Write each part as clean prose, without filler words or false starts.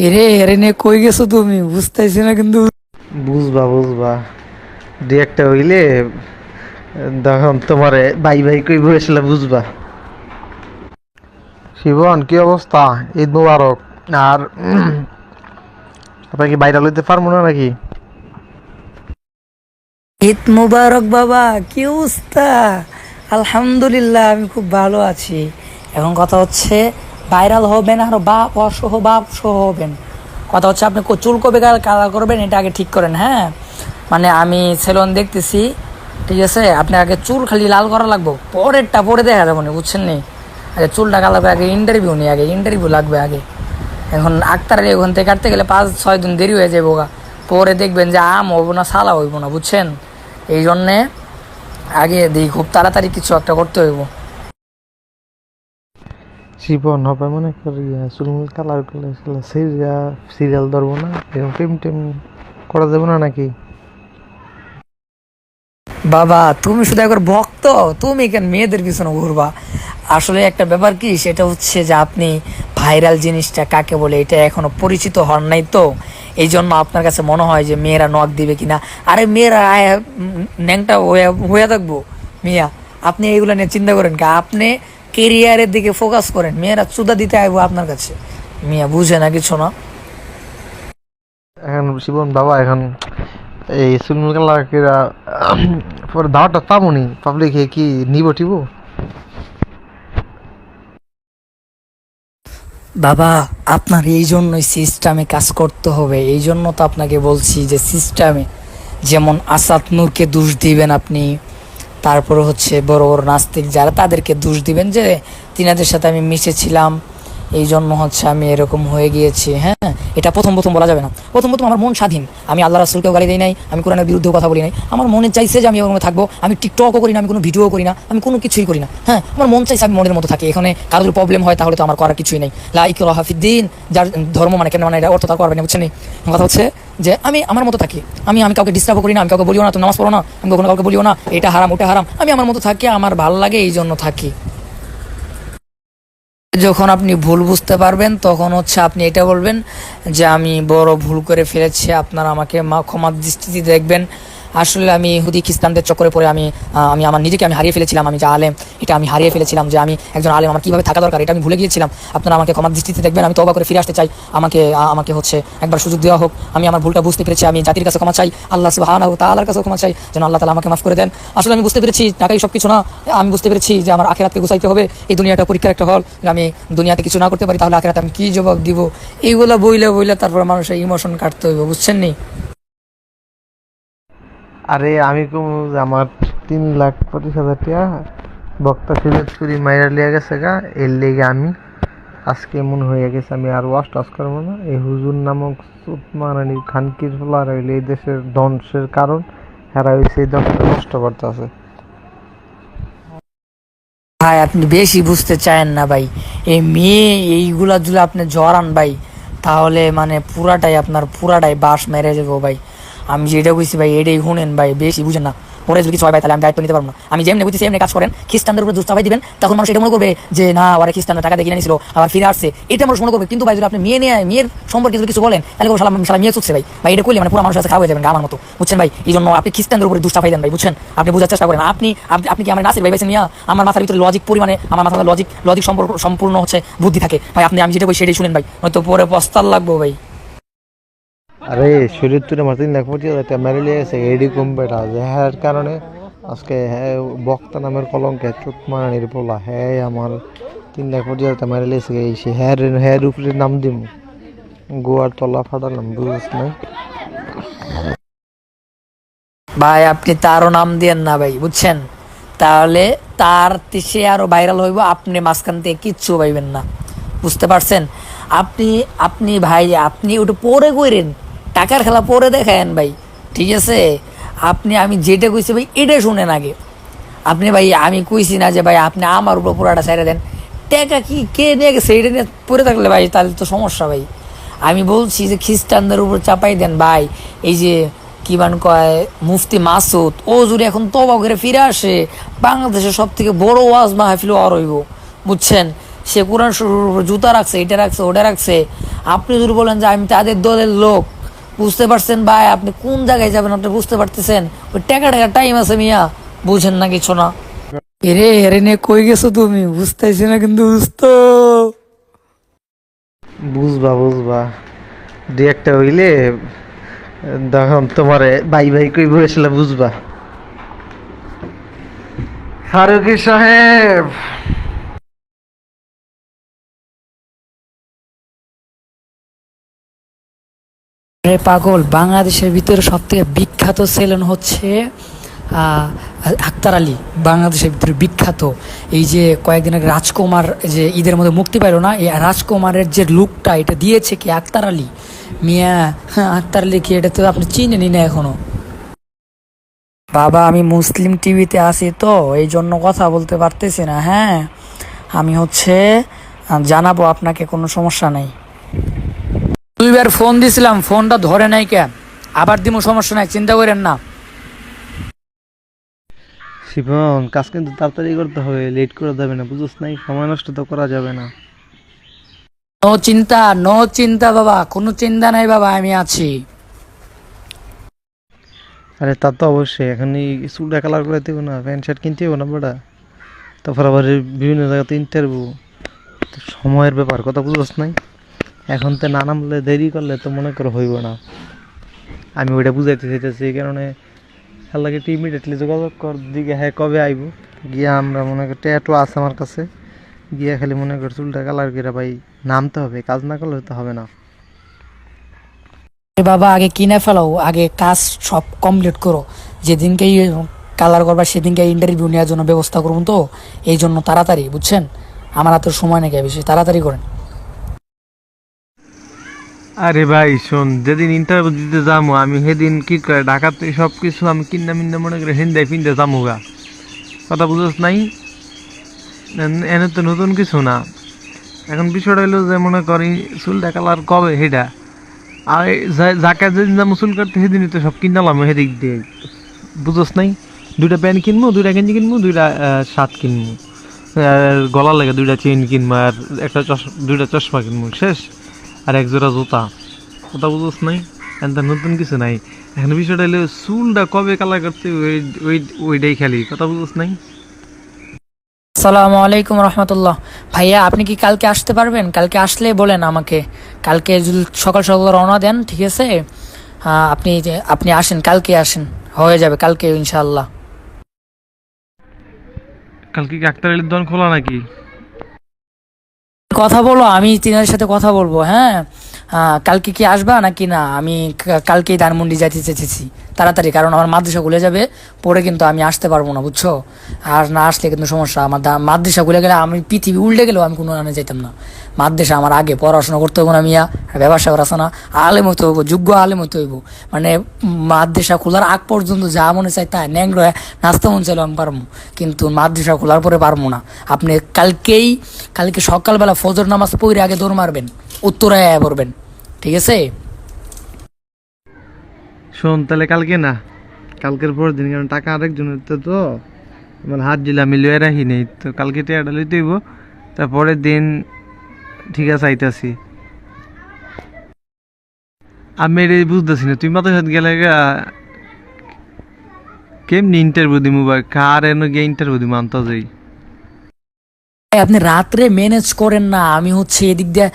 এরে এরে নে কই গেছো তুমি বুঝতেছি না কিন্তু। বুঝবা বুঝবা দু একটা হইলে তখন তোমারে বাই বাই কই বসলে বুঝবা। শিবন কি অবস্থা? ঈদ মুবারক। আর আপনার কি বাইরে লইতে পারবো না নাকি? ঈদ মুবারক বাবা, কি অবস্থা? আলহামদুলিল্লাহ, আমি খুব ভালো আছি। এখন কথা হচ্ছে ভাইরাল হবেন আর বাপ সহ হবেন। কথা হচ্ছে আপনি চুল কবে কালার করবেন এটা আগে ঠিক করেন, হ্যাঁ? মানে আমি সেলুন দেখতেছি, ঠিক আছে? আপনি আগে চুল খালি লাল করা লাগবো, পরেরটা পরে দেখা যাবো না, বুঝছেন নি? আগে চুলটা কালার আগে ইন্টারভিউ নেই, আগে ইন্টারভিউ লাগবে আগে। এখন আক্তারের ওখান থেকে কাটতে গেলে 5-6 দিন দেরি হয়ে যাবো গা। পরে দেখবেন যে আম হইব না সালা হইব না, বুঝছেন? এই জন্যে আগে দিই খুব তাড়াতাড়ি কিছু একটা করতে হইব। শিবন হবে মনে করি চুলমুল কালার করলে সিরিয়াল ধরবো না, এরকম টেম টেম করা যাবে না নাকি? বাবা তুমি শুধু একবার ভক্ত, তুমি কেন মেয়েদের পিছনে ঘুরবা? আসলে একটা ব্যাপার কি, সেটা হচ্ছে যে আপনি ভাইরাল জিনিসটা কাকে বলে এটা এখনো পরিচিত হন নাই তো, এই জন্য আপনার কাছে মনে হয় যে মেয়েরা নক দিবে কিনা। আরে মেয়েরা ন্যাংটা হয়ে থাকবো মিয়া, আপনি এইগুলো নিয়ে চিন্তা করেন কি? আপনি কেরিয়ারের দিকে ফোকাস করেন, মেয়েরা চুদা দিতে আইবো আপনার কাছে। মিয়া বুঝে না কিছু না। এখন শিবন বাবা এখন এই চুলমুল কালার কেরা পরে দাওয়াটা পাবনি পাবলিকে কি নিব টিব? বাবা আপনার এই জন্যই সিস্টেমে কাজ করতে হবে, এই জন্য তো আপনাকে বলছি যে সিস্টেমে, যেমন আসাদ নূরকে দোষ দিবেন আপনি, তারপরে হচ্ছে বড় বড় নাস্তিক যারা তাদেরকে দোষ দিবেন যে তিনাদের সাথে আমি মিশেছিলাম, এই জন্য হচ্ছে আমি এরকম হয়ে গিয়েছি। হ্যাঁ, এটা প্রথম প্রথম বলা যাবে না। প্রথম প্রথম আমার মন স্বাধীন, আমি আল্লাহ রাসূলকেও গালি দিই নাই, আমি কোরআনের বিরুদ্ধেও কথা বলি নাই। আমার মনে চাইছে যে আমি ওখানে থাকবো, আমি টিকটকও করি না, আমি কোনো ভিডিও করি না, আমি কোনো কিছুই করি না। হ্যাঁ, আমার মন চাইছে আমি মনের মতো থাকি। এখানে কারো যদি প্রবলেম হয় তাহলে তো আমার করার কিছুই নেই। লা ইকরাহা ফিদ্দিন, যার ধর্ম মানে কেন মানে এটা অর্থ তার করবে না, বুঝছেন? কথা হচ্ছে যে আমি আমার মতো থাকি, আমি আমি কাউকে ডিস্টার্ব করি না, আমি কাউকে বলিও না তুমি নামাজ পড়ো না, আমি কখনো কাউকে বলিও না এটা হারাম ওটা হারাম, আমি আমার মতো থাকি, আমার ভালো লাগে এই জন্য থাকি। যখন আপনি ভুল বুঝতে পারবেন তখন হচ্ছে আপনি এটা বলবেন যে আমি বড় ভুল করে ফেলেছি, আপনারা আমাকে ক্ষমার দৃষ্টিতে দেখবেন। আসলে আমি ইহুদি খ্রিস্টানদের চক্করে পড়ে আমি আমি আমার নিজেকে আমি হারিয়ে ফেলেছিলাম, আমি যে আলেম এটা আমি হারিয়ে ফেলেছিলাম, যে আমি একজন আলেম আমার কীভাবে থাকা দরকার এটা আমি ভুলে গিয়েছিলাম। আপনারা আমাকে ক্ষমার দৃষ্টিতে দেখবেন, আমি তওবা করে ফিরে আসতে চাই, আমাকে আমাকে হচ্ছে একবার সুযোগ দেওয়া হোক, আমি আমার ভুলটা বুঝতে পেরেছি, আমি জাতির কাছে ক্ষমা চাই, আল্লাহ সুবহানাহু ওয়া তাআলার কাছে ক্ষমা চাই, যেন আল্লাহ তাআলা আমাকে মাফ করে দেন। আসলে আমি বুঝতে পেরেছি টাকাই সব কিছু না, আমি বুঝতে পেরেছি যে আমার আখিরাতকে গুছাইতে হবে, এই দুনিয়াটা পরীক্ষার একটা হল, আমি দুনিয়াতে কিছু না করতে পারি তাহলে আখিরাতে আমি কী জবাব দিব? এইগুলা বইলে বইলে তারপর মানুষের ইমোশন কাটতে হইব, বুঝছেন নি? আরে আমি কম আমার 3,25,000 টাকা বক্তা সিলেক্ট মাইরা লিয়া গেছে গা, এর লেগে আমি আজকে মনে হয়ে গেছে আমি আর ওয়াশ টাশ করবো না। এই হুজুর নামক মারানি খানকির ফলার হইলে এই দেশের ধ্বংসের কারণ, হেরা হয়েছে এই দশটা নষ্ট করতেছে। ভাই আপনি বেশি বুঝতে চায়েন না ভাই, এই মেয়ে এইগুলা যদি আপনি জড়ান ভাই, তাহলে মানে পুরাটাই বাস মেরে যাবো ভাই। আমি যেটা বুঝছি ভাই এটাই শুনেন ভাই, বেশি বুঝেন না। পরে যদি কিছু হয় ভাই তাহলে আমি দায়িত্ব নিতে পারবো না। আমি যেমনি বুঝছি এমনি কাজ করেন, খ্রিস্টানদের উপরে দুষ্টাপাই দিবেন, তখন মানুষ এটা মনে করবে যে না ওরা খ্রিস্টানরা টাকা দিয়ে কিনে নিয়েছিল আবার ফিরে আসছে, এটা মানুষ মনে করবে। কিন্তু ভাই যদি আপনি মেয়ের সম্পর্কে যদি কিছু বলেন তাহলে সালা মেয়ে চুকছে ভাই, ভাই এটা করলে মানে পুরো মানুষের কাছে খারাপ হয়ে যাবেন আমার মতো, বুঝছেন ভাই? এই জন্য আপনি খ্রিস্টানদের উপরে দুষ্টাপাই দেন ভাই, বুঝছেন? আপনি বোঝার চেষ্টা করেন। আপনি আপনি কি আমার নাসির ভাই বেছেন নিয়ে আমার মাথার ভিতরে লজিক পরিমাণে, আমার মাথার লজিক সম্পূর্ণ হচ্ছে বুদ্ধি থাকে ভাই, আপনি আমি যেটা বলি সেটাই শুনেন ভাই, নয়তো পরে পস্তাল লাগবো ভাই। আরে শরীর তুলে আমার 3,25,000 টাকা মেরে লিয়ে গেছে এডি কম্পিউটার, হ্যার কারণে আজকে হ্যাঁ বক্তা নামের কলঙ্কে চুত মারানির পোলা হ্যাঁ আমার 3,25,000 টাকা মেরে লিয়েছে। এই সে হ্যার উপরে নাম দিম গোয়ার তলা ফাটালাম, বুঝিস না? ভাই আপনি তারও নাম দিয়েন না ভাই, বুঝছেন? তাহলে সে আরো ভাইরাল হইব, আপনি মাঝখান থেকে কিচ্ছু পাইবেন না, বুঝতে পারছেন? আপনি আপনি ভাই আপনি ওটা পরে কইরেন, টাকার খেলা পরে দেখায়েন ভাই, ঠিক আছে? আমি যেটা কইছি ভাই এটা শুনেন আগে। আপনি ভাই আমি কইছি না যে ভাই আপনি আমার উপর পুরাটা ছেড়ে দেন, টাকা কি কে নিয়ে গেছে এটা নিয়ে পড়ে থাকলে ভাই তাহলে তো সমস্যা ভাই। আমি বলছি যে খ্রিস্টানদের উপর চাপাই দেন ভাই। এই যে কি মান কয় মুফতি মাসুদ, ও যদি এখন তওবা করে ফিরে আসে, বাংলাদেশের সব থেকে বড় ওয়াজ মাহফিল আর হইব, বুঝছেন? সে কোরআন শরীফের উপর জুতা রাখছে, এটা রাখছে, ওটা রাখছে। আপনি যদি বলেন যে আমি তাদের দলের লোক, বুঝতে পারছেন ভাই? আপনি কোন জায়গায় যাবেন আপনি বুঝতে পারতেছেন? ওই টাকা টাইম আছে মিয়া, বুঝেন না কিছু না। এরে এরে নিয়ে কই গেছো তুমি? বুঝতেছি না কিন্তু বুঝতো। বুঝবা বুঝবা, দুই একটা হইলে তখন তোমারে ভাই ভাই কই বসলে বুঝবা। ফারুকি সাহেব, আরে পাগল, বাংলাদেশের ভিতরে সব থেকে বিখ্যাত সেলুন হচ্ছে আহ, আক্তার আলী। বাংলাদেশের ভিতরে বিখ্যাত। এই যে কয়েকদিন আগে রাজকুমার যে ঈদের মধ্যে মুক্তি পাইলো না, এই রাজকুমারের যে লুকটা এটা দিয়েছে কি আক্তার আলী মিয়া। হ্যাঁ, আক্তার আলী কি, এটা তো আপনি চিনেনি না এখনো। বাবা আমি মুসলিম টিভিতে আছি তো এই জন্য কথা বলতে পারতেছি না। হ্যাঁ, আমি হচ্ছে জানাবো আপনাকে, কোনো সমস্যা নেই। দুইবার ফোন দিছিলাম, ফোনটা ধরে নাই কেন? আবার দিমু, সমস্যা নাই, চিন্তা করেন না। শিবন কাজ কিন্তু তাড়াতাড়ি করতে হবে, লেট করা যাবে না, বুঝছ নাই? সময় নষ্ট তো করা যাবে না। নো চিন্তা, নো চিন্তা বাবা, কোনো চিন্তা নাই বাবা, আমি আছি। আরে তা তো অবশ্যই, এখন এই চুলটা কালার করে দেবো না, প্যান্ট শার্ট কিনতে হবে না বেটা। তারপর আবার এই বিভিন্ন জায়গাতে ইন্টারভিউ, সময়ের ব্যাপার, কথা বুঝছ নাই? এখন তো না নামলে দেরি করলে তো মনে করো হইব না। আমি ওইটা বুঝাইতে চাইতেছি, এই কারণে আল্লাহকে ইমিডিয়েটলি যোগাযোগ কর দিকে, হ্যাঁ কবে আইব। গিয়া আমরা মনে করি ট্যাটু আছে আমার কাছে, গিয়া খালি মনে কর চুলটা কালার করে ভাই নামতে হবে, কাজ না করলে তো হবে না। এ বাবা আগে কিনে ফেলাও, আগে কাজ সব কমপ্লিট করো। যেদিনকে কালার করবা সেদিনকে ইন্টারভিউ নেওয়ার জন্য ব্যবস্থা করুন, তো এই জন্য তাড়াতাড়ি, বুঝছেন? আমার হাতে সময় নাকি বেশি, তাড়াতাড়ি করেন। আরে ভাই শোন, যেদিন ইন্টারভিউ দিতে যাবো আমি সেদিন কি করে ঢাকাতে সব কিছু আমি কিনা মিন্না মনে করে হিন্দে ফিন্দে যাবো গা, কথা বুঝছ নাই? এনে তো নতুন কিছু না। এখন বিষয়টা হলো যে মনে করি চুলটা কালার কবে সেটা, আর যাকে যেদিন যাবো চুল কাটতে সেদিনই তো সব কিনালাম সেদিক দিয়ে, বুঝছ নাই? দুইটা প্যান্ট কিনবো, দুইটা গেঞ্জি কিনবো, দুইটা শার্ট কিনবো, আর গলা লাগে দুইটা চেইন কিনবো, আর একটা দুইটা চশমা কিনবো, শেষ। আর এক জোড়া জুতা, কথা বুঝছ নাই? এখন তো নতুন কিছু নাই। এখন বিষয়টা হলো চুলটা কবে কালার করতে ওইটাই খালি, কথা বুঝছ নাই? আসসালামু আলাইকুম রহমতুল্লাহ। ভাইয়া আপনি কি কালকে আসতে পারবেন? কালকে আসলে বলেন আমাকে। কালকে যদি সকাল সকাল রওনা দেন, ঠিক আছে? আপনি আসেন, কালকে আসেন, হয়ে যাবে কালকে ইনশাআল্লাহ। কালকে কি আক্তার আলীর দোকান খোলা নাকি? কথা বলো, আমি তিনার সাথে কথা বলবো। হ্যাঁ, কালকে কি আসবা নাকি না? আমি কালকেই ধানমন্ডি যাইতে চেয়েছি তাড়াতাড়ি, কারণ আমার মাদ্রাসা খুলে যাবে, পরে কিন্তু আমি আসতে পারবো না, বুঝছো? আর না আসলে কিন্তু সমস্যা। আমার মাদ্রাসা খুলে গেলে আমি পৃথিবী উল্টে গেলেও আমি কোনো আনে যাইতাম না। মাদ্রাসা আমার আগে পড়াশোনা করতে হবো না মিয়া, ব্যবসা করা আছে না, আলেম হতে হইব, যোগ্য আলেম হতে হইব। মানে মাদ্রাসা খোলার আগ পর্যন্ত যা মনে চাই তাই ন্যাংরা নাচতে মন চাইলেও আমি পারবো, কিন্তু মাদ্রাসা খোলার পরে পারবো না। আপনি কালকে সকালবেলা ফজর নামাজ পড়ে আগে দৌড় মারবেন, উত্তরায় পড়বেন, ঠিক আছে? শোন তাহলে কালকে না, কালকের পর দিন, কারণ টাকা আরেকজনের তো আমার হাত দিলে আমি লয়ে রাখি নেই তো, কালকে টাকাটা লইতে হইব। তারপরের দিন ঠিক আছে আইতাছি। আমি এটা বুঝতেছি না, তুই মাথার সাথে গেলে কেমনি ইন্টারভিউ দিমু বা কার এনে গিয়ে ইন্টারভিউ দিমু আনতে যাই? আপনি রাত্রে ম্যানেজ করেন না। আমি হচ্ছে এদিক দিয়ে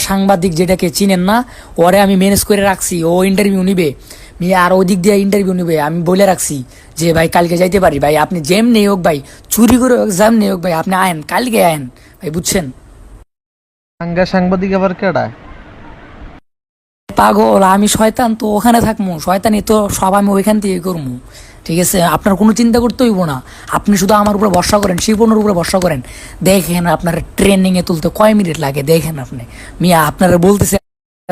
সাংবাদিক যেটাকে চিনেন না, ওরে আমি ম্যানেজ করে রাখছি, ও ইন্টারভিউ নিবে আর ওই দিক দিয়ে ইন্টারভিউ নিবে। আমি বলে রাখছি যে ভাই কালকে যাইতে পারি ভাই, আপনি যেম নেই হোক ভাই, চুরি করে হোক জ্যাম নেই হোক ভাই, আপনি আয়েন, কালকে আয়েন ভাই, বুঝছেন? সাংবাদিক আবার কেডা? পাগল, আমি শয়তান তো ওখানে থাকবো, শয়তানি তো সব আমি ওইখান থেকে করবো, ঠিক আছে? আপনার কোনো চিন্তা করতে হইব না। আপনি শুধু আমার উপরে ভরসা করেন, শিপনের উপরে ভরসা করেন। দেখেন আপনার ট্রেনিংয়ে তুলতে কয় মিনিট লাগে, দেখেন আপনি মিয়া। আপনারা বলতেছে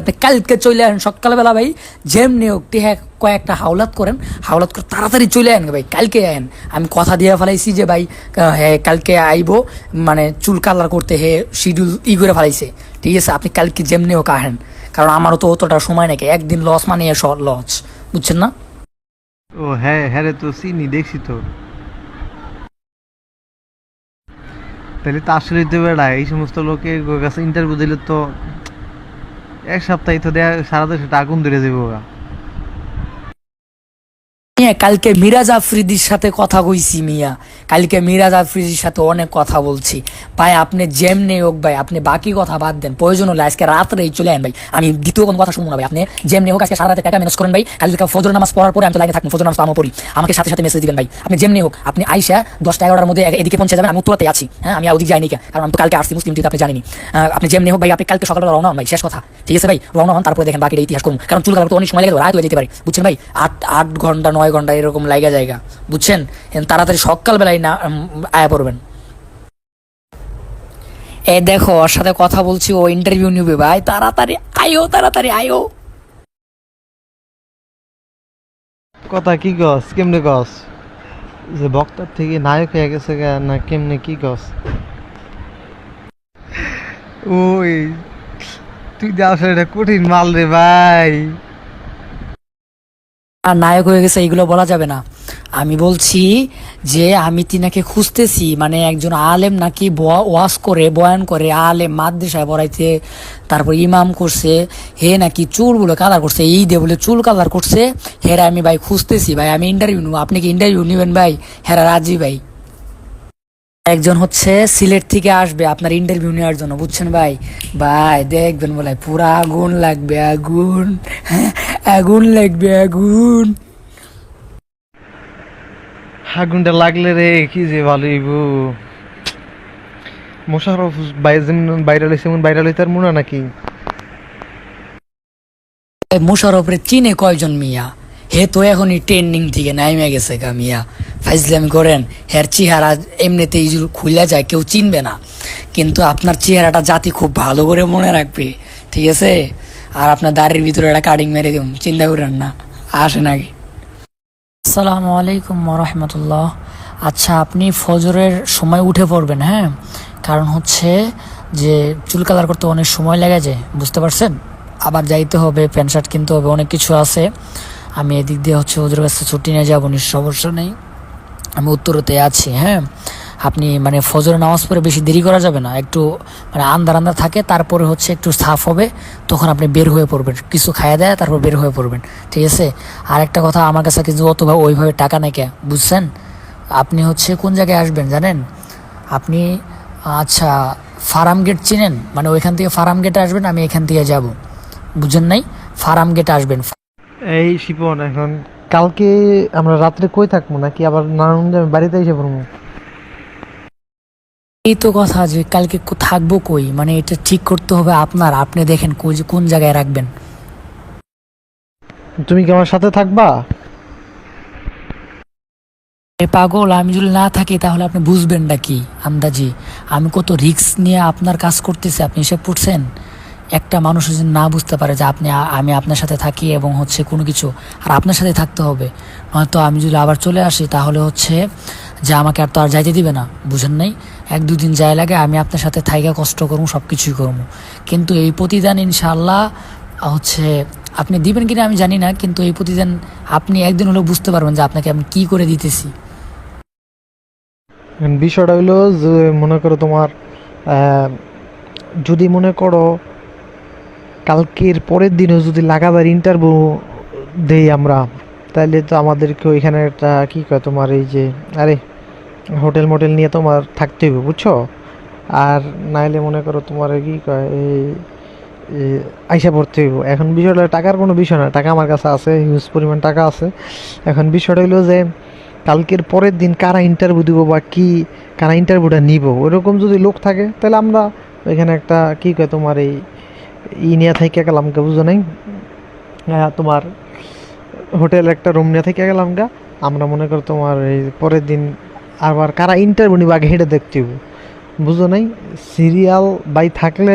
আপনি কালকে চলে আসেন সকালবেলা ভাই, যেমনি হোক টিহা কয়েকটা হাওলাত করেন, হাওলাত করে তাড়াতাড়ি চলে আসেন ভাই, কালকে আয়েন। আমি কথা দিয়ে ফেলাইছি যে ভাই হ্যাঁ কালকে আইবো, মানে চুল কালার করতে হে শিডিউল করে ফেলাইছে, ঠিক আছে? আপনি কালকে যেমনি হোক আহেন, কারণ আমারও তো অতটা সময় নাকি, একদিন লস মানে লস, বুঝছেন না? ও হ্যাঁ হ্যাঁ রে, তো চিনি, দেখছি তো। তাহলে তো আসলেই তো বেড়া এই সমস্ত লোকের কাছে ইন্টারভিউ দিলে তো এক সপ্তাহে তো দেয়া সারা দেশে আগুন ধরে যাবো গা। মিয়া কালকে মিরাজ আফ্রিদির সাথে কথা কইছি মিয়া, কালকে মিরাজ আফ্রিদির সাথে অনেক কথা বলছি ভাই। আপনি যেমনি হোক ভাই, আপনি বাকি কথা বাদ দেন, প্রয়োজন হলে আজকে রাত্রেই চলে আন ভাই, আমি দ্বিতীয় কোনো কথা শুনবো না ভাই। আপনি যেমনি হোক আজকে সারা রাতে টাকা ম্যানেজ করেন ভাই, কালকে ফজর নামাজ পড়ার পরে আমি তো লাইনে থাকবো, ফজর নামাজ আমি পড়ি, আমাকে সাথে সাথে মেসেজ দিবেন ভাই। আপনি যেমনি হোক আপনি আইসা 10টা-11টার মধ্যে এদিকে পৌঁছে যাবেন, আমি উত্তরাতে আছি। হ্যাঁ, আমি ওদিকে যাইনি কে, কারণ আমি তো কালকে আসছি মুসলিম টিতে, আপনি জানেনি। আপনি যেমনি হোক ভাই, আপনি কালকে সকালে রওনা হন ভাই, শেষ কথা, ঠিক আছে ভাই? রওনা হন, তারপরে দেখেন বাকিটা ইতিহাস করুন, কারণ চুল কালার তো অনেক সময় লাগে, রাত হয়ে যেতে পারে, বুঝছেন ভাই? 8 ঘন্টা 9 ঘন্টা এরকম লাগা জায়গা, বুঝছেন? তাড়াতাড়ি সকালবেলায় না আয়া পড়বেন। এ দেখো, ওর সাথে কথা বলছি, ও ইন্টারভিউ নিবে ভাই, তাড়াতাড়ি আয়ো, তাড়াতাড়ি আয়ো। কথা কি গস, কেমনে গস? যে বক্তার থেকে নায়ক হয়ে গেছে গা, না কেমনে কি গস? ওই তুই যে আসলে এটা কঠিন মাল রে ভাই। আর নায়ক হয়ে গেছে এইগুলো বলা যাবে না। আমি বলছি যে আমি তিনাকে খুঁজতেছি, মানে একজন আলেম নাকি ওয়াজ করে, বয়ান করে, আলেম মাদ্রাসায় পড়াইতে, তারপর ইমাম করছে, হে নাকি চুলগুলো কালার করছে, এই দিয়ে বলে চুল কালার করছে, হেরা আমি ভাই খুঁজতেছি ভাই, আমি ইন্টারভিউ নেবো, আপনি কি ইন্টারভিউ নেবেন ভাই? হেরা রাজি ভাই। একজন হচ্ছে সিলেট থেকে আসবে আপনার ইন্টারভিউ নেওয়ার জন্য, বুঝছেন ভাই? ভাই দেখবেন বলে পুরা আগুন লাগবে, আগুন, আগুন লাগবে, আগুন। আগুনটা লাগলে রে কি যে ভালো হইব। মোশাররফ ভাই যেমন ভাইরাল হয়েছে এমন ভাইরাল হইতে আর মনে নাকি? মোশাররফরে চিনে কয়জন মিয়া? হে তো এখনই ট্রেন্ডিং থেকে নাইমে গেছে গা মিয়া, ফাইজলামি করেন। হের চেহারা এমনিতেই খুলে যায়, কেউ চিনবে না, কিন্তু আপনার চেহারাটা জাতি খুব ভালো করে মনে রাখবে, ঠিক আছে? আর আপনার দাড়ির ভিতরে একটা কাটিং মেরে দিন, চিন্তা করেন না। আসেন আগে। আসসালামু আলাইকুম রহমতুল্লাহ। আচ্ছা, আপনি ফজরের সময় উঠে পড়বেন, হ্যাঁ? কারণ হচ্ছে যে চুল কালার করতে অনেক সময় লেগে যায়, বুঝতে পারছেন? আবার যাইতে হবে, প্যান্ট শার্ট কিনতে হবে, অনেক কিছু আছে। আমি এদিক দিয়ে হচ্ছে ওদের কাছে ছুটি নিয়ে যাবো, সমস্যা নেই, আমি উত্তরতে আছি। হ্যাঁ, আপনি মানে ফজরের নামাজ পড়ে বেশি দেরি করা যাবে না, একটু মানে আন্ধার আন্ধার থাকে, তারপরে হচ্ছে একটু সাফ হবে, তখন আপনি বের হয়ে পড়বেন, কিছু খাইয়ে দেয় তারপর বের হয়ে পড়বেন, ঠিক আছে? আর একটা কথা, আমার কাছে কিন্তু অতভাবে ওইভাবে টাকা নেই কে, বুঝছেন? আপনি হচ্ছে কোন জায়গায় আসবেন জানেন? আপনি আচ্ছা ফার্ম গেট চিনেন? মানে ওইখান থেকে ফার্ম গেটে আসবেন, আমি এখান থেকে যাব, বুঝেন নাই? ফার্ম গেটে আসবেন। এই শিপন, এখন কালকে আমরা রাত্রে কই থাকবো, নাকি আবার নারায়ণগঞ্জে আমি বাড়িতে এসে পড়বো? এই তো কথা, যে কালকে থাকবো কই, মানে এটা ঠিক করতে হবে আপনার, আপনি দেখেন কোন জায়গায় রাখবেন। তুমি কি আমার সাথে থাকবা? এ পাগল, আমি যদি না থাকি তাহলে আপনি বুঝবেন না কি আন্দাজি? আমি কত রিস্ক নিয়ে আপনার কাজ করতেছি, আপনি এসে পড়ছেন। একটা মানুষ যদি না বুঝতে পারে যে আমি আপনার সাথে থাকি এবং হচ্ছে কোনো কিছু, আর আপনার সাথে থাকতে হবে, নয়তো আমি যদি আবার চলে আসি তাহলে হচ্ছে যে আমাকে আর তো আর যাইতে দিবে না, বুঝেন নাই? 1-2 দিন যায় লাগে, আমি আপনার সাথে থাইকা কষ্ট করবো, সব কিছুই করবো, কিন্তু এই প্রতিদান ইনশাআল্লাহ হচ্ছে আপনি দিবেন কিনা আমি জানি না, কিন্তু এই প্রতিদান আপনি একদিন হলেও বুঝতে পারবেন যে আপনাকে আমি কি করে দিতেছি। এখন বিষয়টা হইলো যে মনে করো তোমার যদি মনে করো কালকের পরের দিনও যদি লাগাতার ইন্টারভিউ দেই আমরা, তাহলে তো আমাদেরকে ওইখানে একটা কী কয় তোমার এই যে আরে হোটেল মোটেল নিয়ে তোমার থাকতে হবে, বুঝছো? আর নাইলে মনে করো তোমার কি কয় এই আইসা পড়তে হইব। এখন বিষয়টা টাকার কোনো বিষয় না, টাকা আমার কাছে আছে, হিউজ পরিমাণ টাকা আছে। এখন বিষয়টা হইলো যে কালকের পরের দিন কারা ইন্টারভিউ দিব বা কি, কারা ইন্টারভিউটা নিব, ওইরকম যদি লোক থাকে তাহলে আমরা ওইখানে একটা কী কয় তোমার এই নিয়ে থেকে গেলাম গা, বুঝো নাই? তোমার হোটেল একটা রুম নিয়ে থেকে গেলাম গা, আমরা মনে করো তোমার এই পরের দিন আবার কারা ইন্টারভিউ নিব আগে হেঁটে দেখতে হইব, বুঝো নাই? সিরিয়াল বাই থাকলে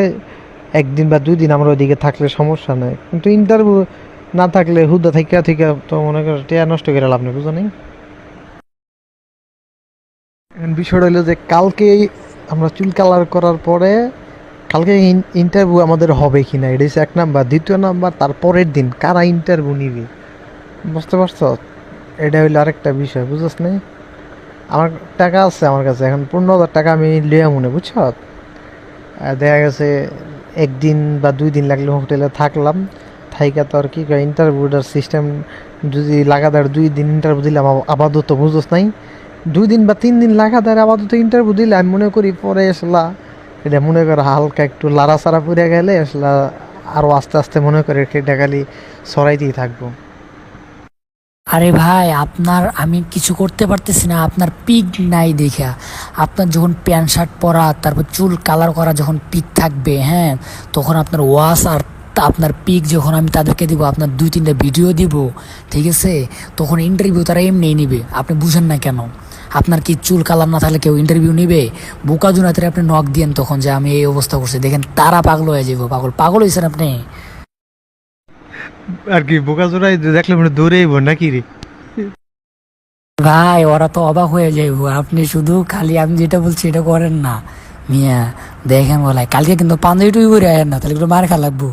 1 দিন বা 2 দিন আমরা ওইদিকে থাকলে সমস্যা নেই, কিন্তু ইন্টারভিউ না থাকলে হুদা থেকে থেকে তো মনে করো টেয়া নষ্ট করে লাভ নেই, বুঝো নাই? বিষয়টা হলো যে কালকে আমরা চুল কালার করার পরে কালকে ইন্টারভিউ আমাদের হবে কি না, এটা হচ্ছে 1 নাম্বার। 2য় নাম্বার, তারপরের দিন কারা ইন্টারভিউ নিবে, বুঝতে পারছো? এটা হইলো আরেকটা বিষয়, বুঝছ নাই? আমার টাকা আছে আমার কাছে, এখন 15,000 টাকা আমি লিয়া মনে বুঝছ। দেখা গেছে একদিন বা 2 দিন লাগলে হোটেলে থাকলাম, থাইকা তো আর কি ইন্টারভিউটার সিস্টেম যদি লাগাতার 2 দিন ইন্টারভিউ দিলাম আপাতত বুঝোস নাই, 2 দিন বা 3 দিন লাগাতার আপাতত ইন্টারভিউ দিলে আমি মনে করি পরে আসলা এটা মনে করো হালকা একটু লাড়াচাড়া পড়ে গেলে আসলা আরও আস্তে আস্তে মনে করে এটা খালি সরাইতেই থাকবো। আরে ভাই, আপনার আমি কিছু করতে পারতেছি না, আপনার পিক নাই দেখা। আপনার যখন প্যান্ট শার্ট পরা, তারপর চুল কালার করা যখন পিক থাকবে, হ্যাঁ, তখন আপনার ওয়াশ আর আপনার পিক যখন আমি তাদেরকে দিব, আপনার 2-3টা ভিডিও দিব, ঠিক আছে, তখন ইন্টারভিউ তারা এমনিই নিবে। আপনি বুঝেন না কেন? আপনার কি চুল কালার না থাকলে কেউ ইন্টারভিউ নিবে? বোকা জুনাতে আপনি নক দিয়েন তখন যে আমি এই অবস্থা করছি, দেখেন তারা পাগল হয়ে যাবো। পাগল পাগল হয়েছেন আপনি। আর কি বোকা চোরাই দেখলে মানে দৌড়েইব নাকি রে? ভাই, ওরা তো অবাক হয়ে যাইবো। আপনি শুধু খালি আমি যেটা বলছি এটা করেন না মিয়া। দেখেন বলাই কালকে কিন্তু পাঞ্জাবি টুই পরে আয়েন না, তাহলে কিন্তু মার খা লাগবো।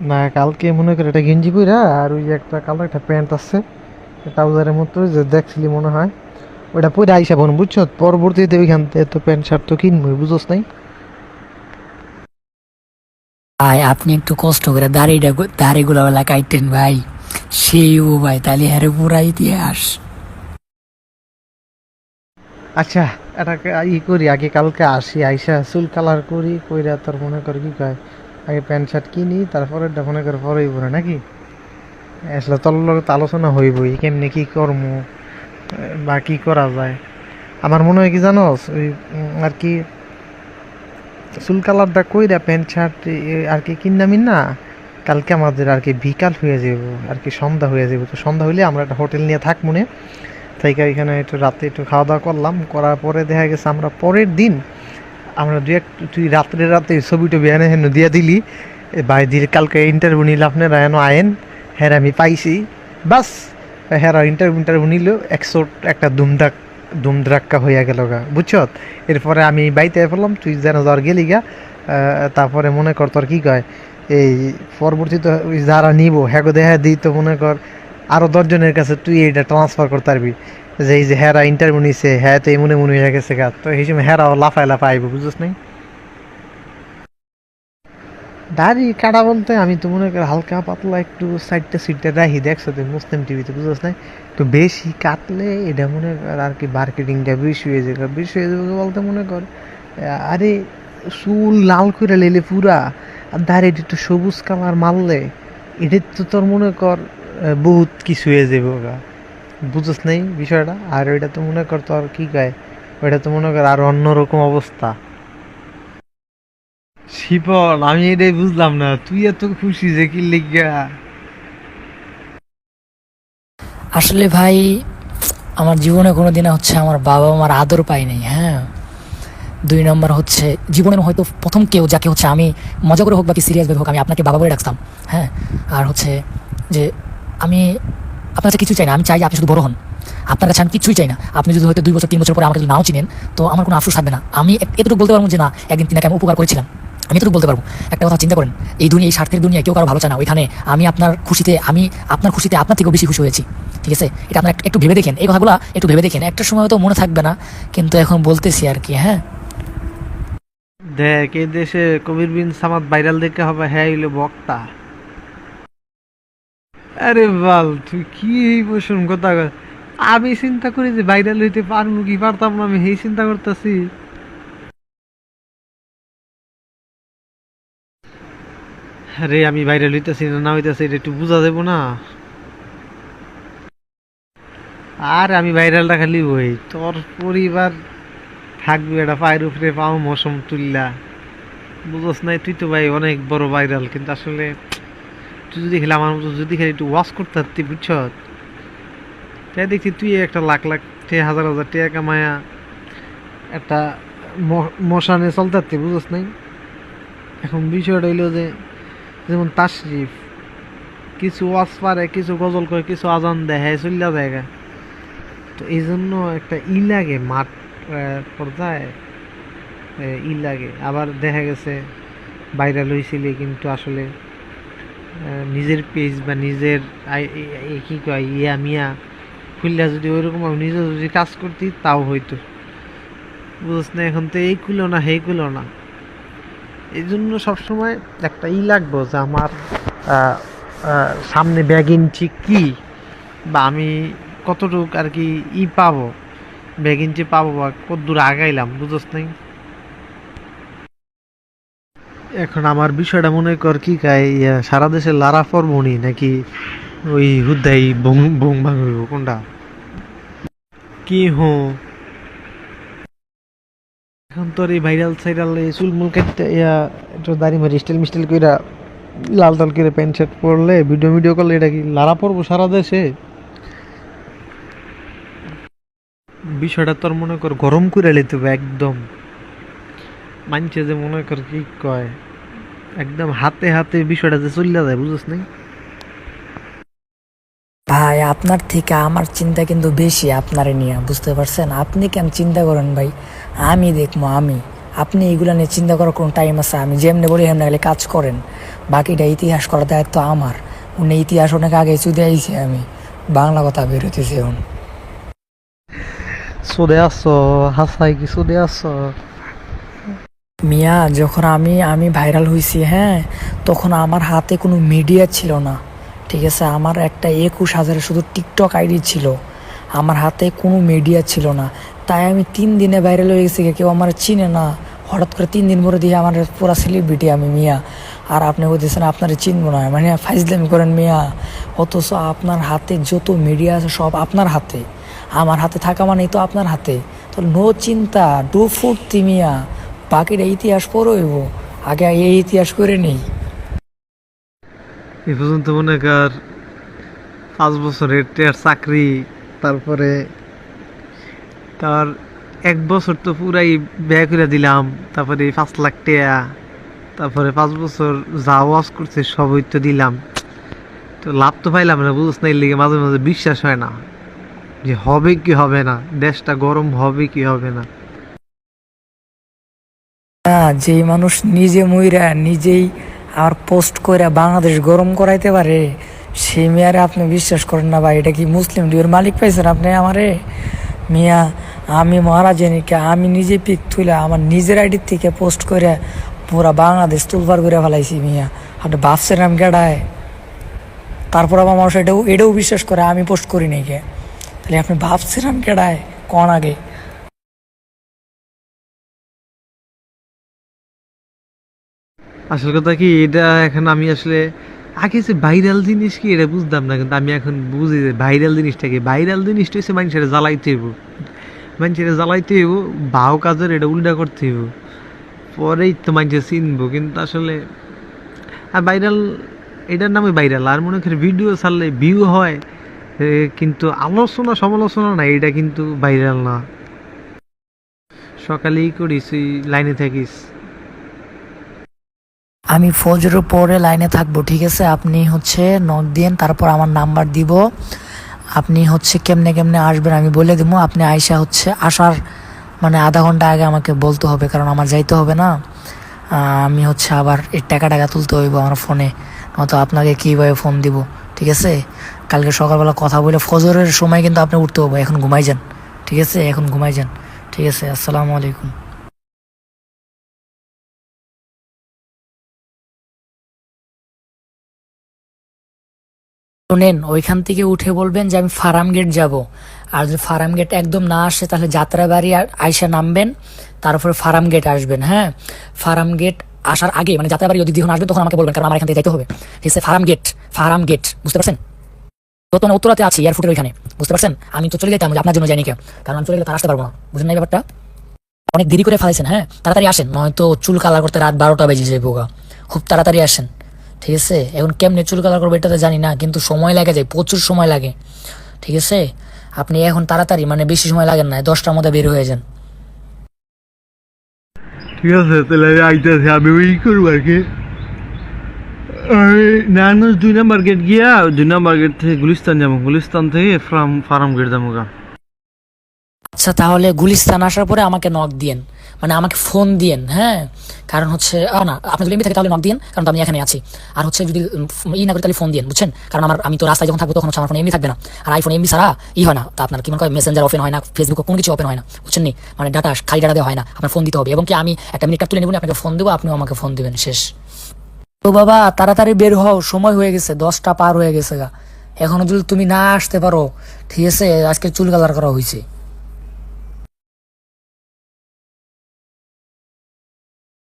না কালকে মনে করে একটা গেঞ্জি পইরা আর ওই যে একটা কালো একটা প্যান্ট আছে ট্রাউজারের মতো যে দেখছিলি মনে হয়, ওইটা পরে আইসা বোন বুঝছো। পরবর্তীতে ওইখান থেকে তো প্যান্ট শার্ট তো কিনবই, বুঝোস নাই? ভাই, আপনি একটু কষ্ট করে দাড়িগুলো বেলা কাটতেন ভাই, সেই ও ভাই, তাহলে হ্যারে পুরা ইতিহাস। আচ্ছা, এটাকে করি আগে, কালকে আসি আইসা চুল কালার করি, কইরা তোর মনে কর কি কয় আগে প্যান্ট শার্ট কিনি, তারপরে মনে করে পরেই পরে নাকি আসলে তোর লগে তো আলোচনা হইবই কেমনে কি করবো বা কি করা যায়। আমার মনে হয় কি জানোস, ওই আর কি চুল কালারটা কইরা প্যান্ট শার্ট আর কি কিনামি না, কালকে আমাদের আর কি বিকাল হয়ে যাব, আর কি সন্ধ্যা হয়ে যাব। তো সন্ধ্যা হইলে আমরা একটা হোটেল নিয়ে থাক মনে, তাই এখানে একটু রাতে একটু খাওয়া দাওয়া করলাম, করার পরে দেখা গেছে আমরা পরের দিন আমরা তুই রাতে ছবি টবি এনে হেন দিয়া দিলি ভাই দিলে, কালকে ইন্টারভিউ নিলে আপনারা এন আয়েন, হ্যাঁ আমি পাইছি বাস। হ্যাঁ ইন্টারভিউ নিল একটা দুমদাক্কা হইয়া গেল গা বুঝছ। এরপরে আমি বাইতে ফেললাম, তুই যেন জ্বর গেলি গা। তারপরে মনে কর তোর কি কয় এই পরবর্তীতে ওই যারা নিব হ্যাঁ দেখা দিই, তো মনে কর আরও 10 জনের কাছে তুই এটা ট্রান্সফার করতে পারবি যে এই যে হ্যারা ইন্টারভিউ নিছে, হ্যাঁ তো এই মনে মনে হয়ে গেছে গা, তো এই সময় হ্যারাও লাফায় লাফায় আইব, বুঝছিস নাই? দাড়ি কাটা বলতে আমি তো মনে করি হালকা পাতলা একটু সাইডটা রাখি, দেখছো তুই মুসলিম টিভিতে, বুঝছিস নাই? তো বেশি কাটলে এটা মনে কর আর কি মার্কেটিংটা বেশি হয়ে যাবে বলতে মনে কর আরে চুল লাল করে লেলে পুরা, আর দাড়িটা একটু সবুজ কালার মারলে এটা তো তোর মনে কর বহুত কিছু হয়ে যাবে ওরা, বুঝছ নাই বিষয়টা? আর ওইটা তো মনে কর তোর কি কয়, ওইটা তো মনে কর আর অন্যরকম অবস্থা। শিপন, আমি এটাই বুঝলাম না তুই এত খুশি যে কি লিগা? আসলে ভাই, আমার জীবনে কোনোদিন হচ্ছে আমার বাবা মার আদর পাই নাই, হ্যাঁ। 2 নম্বর হচ্ছে জীবনের হয়তো প্রথম কেউ যাকে হচ্ছে আমি মজা করে হোক বা কি সিরিয়াস ভাবে হোক আমি আপনাকে বাবা বলে ডাকতাম, হ্যাঁ। আর হচ্ছে যে আমি আপনার কাছে কিছু চাই না, আমি চাই যে আপনি শুধু বড় হন। আপনার কাছে আমি কিছুই চাই না। আপনি যদি হয়তো 2 বছর 3 বছর পরে আমাকে যদি নাও চিনেন, তো আমার কোনো আফসোস থাকবে না। আমি এতটুকু বলতে পারবো যে না, একদিন তিনাকে আমি উপকার করেছিলাম। আমি এতটুকু বলতে পারবো। একটা কথা চিন্তা করেন, এই স্বার্থের দুনিয়ায় কেউ কারো ভালো চায় না। ওইখানে আমি আপনার খুশিতে আপনার থেকেও বেশি খুশি হয়েছি, ঠিক আছে? এটা আপনার একটু ভেবে দেখেন, এই কথাগুলো একটু ভেবে দেখেন। একটা সময় হয়তো মনে থাকবে না, কিন্তু এখন বলতেছি আর কি, হ্যাঁ। দেখ এই দেশে কবির বিন সামাদ ভাইরাল দেখে হবে, হ্যাঁ হইলো বক্তা। আরে বাল তুই কি এই বসুন কথা কর? আমি চিন্তা করি যে ভাইরাল হইতে পারবো কি পারতাম না, আমি এই চিন্তা করতেছি। আরে আমি ভাইরাল হইতেছি না হইতেছি এটা একটু বোঝা যাবো না? আর আমি ভাইরালটা খালি হই, তোর পরিবার থাকবে এটা পায়ের উপরে পাও মৌসুম তুললা, বুঝস নাই? তুই তো ভাই অনেক বড় ভাইরাল, কিন্তু আসলে তুই যদি খেলে আমার মতো যদি খেলে একটু ওয়াশ করতে পারতি বুঝছ, তাই দেখছি তুই একটা লাখ লাখ টাকা হাজার হাজার টাকা কামায়া একটা মশানে চলতে পারতি, বুঝস নাই? এখন বিষয়টা হইলো যে যেমন তাশরিফ কিছু ওয়াজ পারে, কিছু গজল করে, কিছু আজান দেয়, হ্যাঁ চল্লা জায়গা। তো এই জন্য একটা লাগে মাঠ পর্যায়ে লাগে। আবার দেখা গেছে ভাইরাল হয়েছিলে কিন্তু আসলে নিজের পেজ বা নিজের কি কয় ইয়া মিয়া খুললে যদি ওইরকম আমি নিজে যদি কাজ করতি তাও হইতো, বুঝছ না? এখন তো এই খুলো না, হেই খুলো না। এই জন্য সবসময় একটা লাগবো যে আমার সামনে ব্যাগ ইঞ্চি কি, বা আমি কতটুক আর কি পাবো, ব্যাগ ইঞ্চি পাবো, বা কতদূর আগাইলাম, বুঝছ নাই? এখন আমার বিষয়টা মনে কর কি সারা দেশে লারা ফরমনি নাকি ওই হুদাই বং বং ভাঙ হইব কোনটা কি এখন তোর এই ভাইরাল সাইরাল এই চুলমুল কাটতে একটু দাড়ি মারি স্টাইল মিস্টাইল কইরা লাল টাল করে প্যান্ট শার্ট পরলে ভিডিও ভিডিও করলে এটা কি লারা পড়বো সারা দেশে? বিষয়টা তোর মনে কর গরম করে লেতে হবে একদম। মানছে যে মনে কর কি কয় একদম হাতে হাতে বিষয়টা যে চলে যায়, বুঝছ নাই? ভাই আপনার থেকে আমার চিন্তা কিন্তু বেশি আপনারে নিয়ে, বুঝতে পারছেন? আপনি কেন চিন্তা করেন ভাই, আমি দেখবো আমি। আপনি এগুলো নিয়ে চিন্তা করার কোনো টাইম আছে? আমি যেমনি বলি হেমনি গেলে কাজ করেন, বাকিটা ইতিহাস করার দায়িত্ব আমার। উনি ইতিহাস অনেক আগে চুদে আইছি, আমি বাংলা কথা বেরোতেছি এখন। চলে আসছো হাসাই কি চলে আসছো? মিয়া যখন আমি আমি ভাইরাল হয়েছি, হ্যাঁ, তখন আমার হাতে কোনো মিডিয়া ছিল না, ঠিক আছে? আমার একটা 21,000 শুধু টিকটক আইডি ছিল, আমার হাতে কোনো মিডিয়া ছিল না। তাই আমি 3 দিনে ভাইরাল হয়ে গেছি, কেউ আমার চিনে না। হঠাৎ করে 3 দিন পরে দিয়ে আমার পুরা সেলিব্রিটি আমি, মিয়া। আর আপনি বলতেছেন আপনারা চিনবো না, মানে ফাইজলামি করেন মিয়া। অথচ আপনার হাতে যত মিডিয়া আছে সব আপনার হাতে, আমার হাতে থাকা মানেই তো আপনার হাতে। তো নো চিন্তা, ডু ফুর্তি মিয়া, বাকিটা ইতিহাস পড়ইব, আগে এই ইতিহাস করে নেই। এ পর্যন্ত মনে কর 5 বছরের টের চাকরি, তারপরে তার 1 বছর তো পুরাই ব্যয় করে দিলাম, তারপরে 5 লাখ টাকা, তারপরে 5 বছর যা ওয়াজ করছে সবই তো দিলাম, তো লাভ তো পাইলাম না, বুঝছ না? এর লিগে মাঝে মাঝে বিশ্বাস হয় না যে হবে কি হবে না, দেশটা গরম হবে কি হবে না। যেই মানুষ নিজে মইরা নিজেই আর পোস্ট কইরা বাংলাদেশ গরম করাইতে পারে, সেই মেয়ারে আপনি বিশ্বাস করেন না ভাই? এটা কি মুসলিম ডিউর মালিক পাইছেন আপনি আমারে? মিয়া, আমি মহারাজ জানিকে আমি নিজে পিক তুলে আমার নিজের আইডির থেকে পোস্ট করে পুরা বাংলাদেশ তুলবার করে ফেলাইছি মিয়া। আপনি ভাবছেন আমি কেডায়? তারপর আবার মানুষ এটাও বিশ্বাস করে আমি পোস্ট করি নাই কে? তাহলে আপনি ভাবছেন আমি কেডায় কন আগে? আসল কথা কি, এটা এখন আমি আসলে আগে যে ভাইরাল জিনিস কি এটা বুঝতাম না, কিন্তু আমি এখন বুঝি যে ভাইরাল জিনিসটা কি। ভাইরাল জিনিসটা হচ্ছে মানুষের জ্বালাইতে হইব, মানুষের জ্বালাইতে হইব, ভাও কাজের এটা উল্টা করতে হইব, পরেই তো মানুষের চিনবো। কিন্তু আসলে ভাইরাল এটার নামে ভাইরাল, আর মনে করি ভিডিও ছাড়লে ভিউ হয়, কিন্তু আলোচনা সমালোচনা না, এটা কিন্তু ভাইরাল না। সকালেই করিস, লাইনে থাকিস। আমি ফজরের পরে লাইনে থাকবো, ঠিক আছে? আপনি হচ্ছে নক দিন, তারপর আমার নাম্বার দিব। আপনি হচ্ছে কেমনে কেমনে আসবেন আমি বলে দেবো। আপনি আইসা হচ্ছে আসার মানে আধা ঘন্টা আগে আমাকে বলতে হবে, কারণ আমার যাইতে হবে না। আমি হচ্ছে আবার এই টাকা টাকা তুলতে হইব আমার ফোনে, নয়তো আপনাকে কীভাবে ফোন দিব, ঠিক আছে? কালকে সকালবেলা কথা বলে ফজরের সময় কিন্তু আপনি উঠতে হবে। এখন ঘুমাই যান, ঠিক আছে? এখন ঘুমাই যান, ঠিক আছে? আসসালামু আলাইকুম। শোনেন, ওইখান থেকে উঠে বলবেন যে আমি ফার্ম গেট যাব। আর যদি ফার্ম গেট একদম না আসে তাহলে যাত্রাবাড়ি আইসা নামবেন, তারপরে ফার্ম গেট আসবেন। হ্যাঁ, ফার্ম গেট আসার আগে মানে যাত্রাবাড়ি যদি যখন আসবেন তখন আমাকে বলবেন, কারণ আমার এখান থেকে যাইতে হবে, ঠিক আছে? ফার্ম গেট, বুঝতে পারছেন? তো উত্তরাতে আছি এয়ারপোর্টের ওইখানে, বুঝতে পারছেন? আমি তো চলে যেতাম, আপনার জন্য যাইনি কেউ, কারণ আমি চলে গেলে তার আসতে পারবো না, বুঝলেন না এই ব্যাপারটা? অনেক দেরি করে ফেলাইছেন, হ্যাঁ, তাড়াতাড়ি আসেন, নয়তো চুল কালার করতে রাত 12টা বেজে যাবে বোকা। খুব তাড়াতাড়ি আসেন, ঠিক আছে? এখন কেমনে চুল কালার করবো এটা তো জানি না, কিন্তু সময় লাগে যায়, প্রচুর সময় লাগে, ঠিক আছে? আপনি এখন তাড়াতাড়ি মানে বেশি সময় লাগেন না, 10টার মধ্যে বের হয়ে যান। ঠিক আছে, তাহলে আমি আইতেছি, আমি ওই করবো আর কি। নারায়ণগঞ্জ 2 নম্বর গেট গিয়া 2 নম্বর গেট থেকে গুলিস্তান যাবো, গুলিস্তান থেকে ফার্ম গেট যাবো গা। আচ্ছা তাহলে গুলিস্তান আসার পরে আমাকে নক দিয়েন, মানে আমাকে ফোন দিয়েন, হ্যাঁ। কারণ হচ্ছে না, আপনি যদি এমনি থাকে তাহলে নক দিয়েন, কারণ তো আমি এখানে আছি। আর হচ্ছে যদি না করি তাহলে ফোন দিয়েন, বুঝছেন? কারণ আমি তো রাস্তায় যখন থাকবো তখন হচ্ছে আমার ফোন এমনি থাকবে না। আর আইফোন এমনি ছাড়া হয় না, তা আপনার কি মনে হয় মেসেঞ্জার ওপেন হয় না, ফেসবুক কোনো কিছু ওপেন হয় না, বুঝছেন নি? মানে ডাটা খালি ডাটা দেওয়া হয় না, আপনার ফোন দিতে হবে। এবং কি আমি একটা মিনিট তুলে নেব, আপনাকে ফোন দেবো, আপনিও আমাকে ফোন দিবেন, শেষ। তো বাবা তাড়াতাড়ি বের হও, সময় হয়ে গেছে, 10টা পার হয়ে গেছে গা। এখনো যদি তুমি না আসতে পারো, ঠিক আছে, আজকে চুল কালার করা হয়েছে।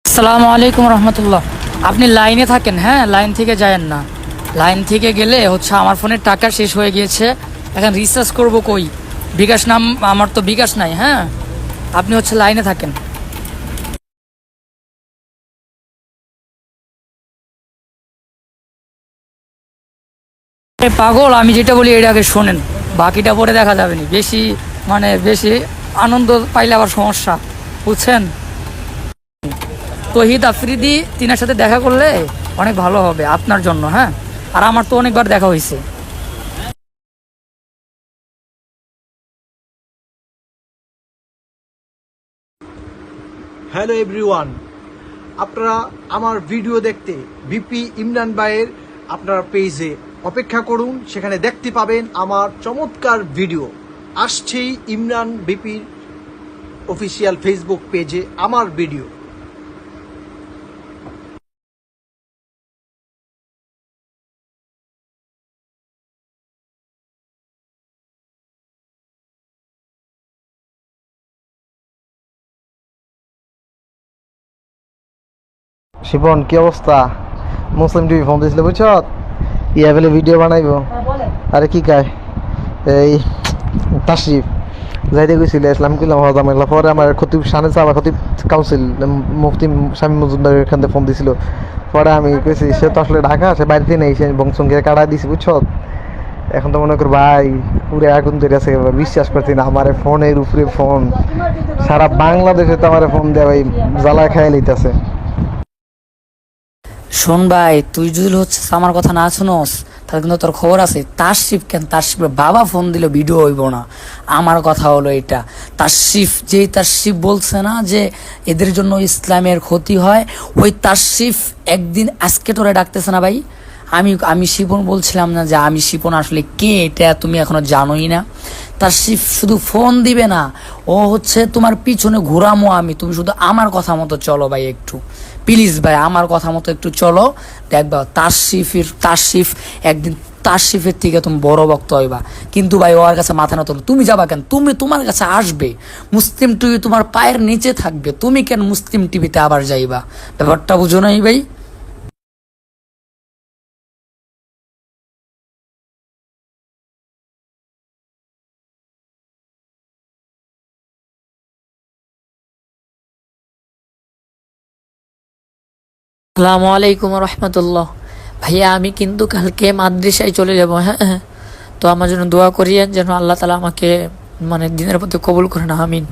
আসসালামু আলাইকুম রহমতুল্লাহ। আপনি লাইনে থাকেন, হ্যাঁ, লাইন থেকে যায়েন না। লাইন থেকে গেলে হচ্ছে আমার ফোনের টাকা শেষ হয়ে গিয়েছে, এখন রিচার্জ করব কই? বিকাশ নাম, আমার তো বিকাশ নাই, হ্যাঁ। আপনি হচ্ছে লাইনে থাকেন। পাগল, আমি যেটা বলি এটা আগে শোনেন, বাকিটা পরে দেখা যাবে না। বেশি মানে বেশি আনন্দ পাইলে আবার সমস্যা, বুঝছেন? তহিদ আফ্রিদি, তিনার সাথে দেখা করলে অনেক ভালো হবে আপনার জন্য, হ্যাঁ। আর আমার তো অনেকবার দেখা হয়েছে। হ্যালো এভরিওয়ান, আপনারা আমার ভিডিও দেখতে বিপি ইমরান ভাইয়ের আপনার পেজে অপেক্ষা করুন, সেখানে দেখতে পাবেন আমার চমৎকার ভিডিও। আসছেই ইমরান বিপির অফিসিয়াল ফেসবুক পেজে আমার ভিডিও। শিপন কি অবস্থা? মুসলিম টিভি ফোন দিয়েছিল বুঝছ, ইয়া বলে ভিডিও বানাইবো। আরে কি কায় এই তাশরিফ যাইতে গেছিল, ইসলাম কিলাম হজামেলা। পরে আমার খতিব সানে চাবা খতিব কাউন্সিল মুফতি স্বামী মজুমদার এখান থেকে ফোন দিছিল। পরে আমি কইছি সে তো আসলে ঢাকা, সে বাড়িতে নেই, সে বংশঙ্গে কাটা দিছি বুঝছ। এখন তো মনে কর ভাই পুরো আগুন ধরে আছে, বিশ্বাস করছি না। আমার ফোনের উপরে ফোন, সারা বাংলাদেশে তো আমার ফোন দেয় ভাই, জ্বালা খাইয়া লইতেছে। শোন ভাই, তুই যদি হচ্ছে আমার কথা না শুনোস, তাহলে কিন্তু তোর খবর আছে। তাশরিফ কেন, তাশরিফের বাবা ফোন দিল, ভিডিও হইব না। আমার কথা হলো এটা, তাশরিফ বলছে না যে এদের জন্য ইসলামের ক্ষতি হয়, ওই তাশরিফ একদিন আজকে তোরে ডাকতেছে না ভাই। আমি আমি শিপন বলছিলাম না যে আমি শিপন আসলে কে, এটা তুমি এখনো জানোই না। তাশরিফ শুধু ফোন দিবে না, ও হচ্ছে তোমার পিছনে ঘোরামো আমি, তুমি শুধু আমার কথা মতো চলো ভাই, একটু প্লিজ ভাই, আমার কথা মতো একটু চলো। দেখবা তাশরিফ একদিন তাশরিফের থেকে তুমি বড় ভক্ত হইবা। কিন্তু ভাই ওর কাছে মাথা না তোলো, তুমি যাবা কেন? তুমি তোমার কাছে আসবে, মুসলিম টিভি তোমার পায়ের নিচে থাকবে, তুমি কেন মুসলিম টিভিতে আবার যাইবা? ব্যাপারটা বুঝো নাই ভাই? আসসালামু আলাইকুম রহমতুল্লাহ। ভাইয়া আমি কিন্তু কালকে মাদ্রাসায় চলে যাব, হ্যাঁ হ্যাঁ। তো আমার জন্য দোয়া করিয়েন যেন আল্লাহ তালা আমাকে মানে দিনের পথে কবুল করেন, আমিন।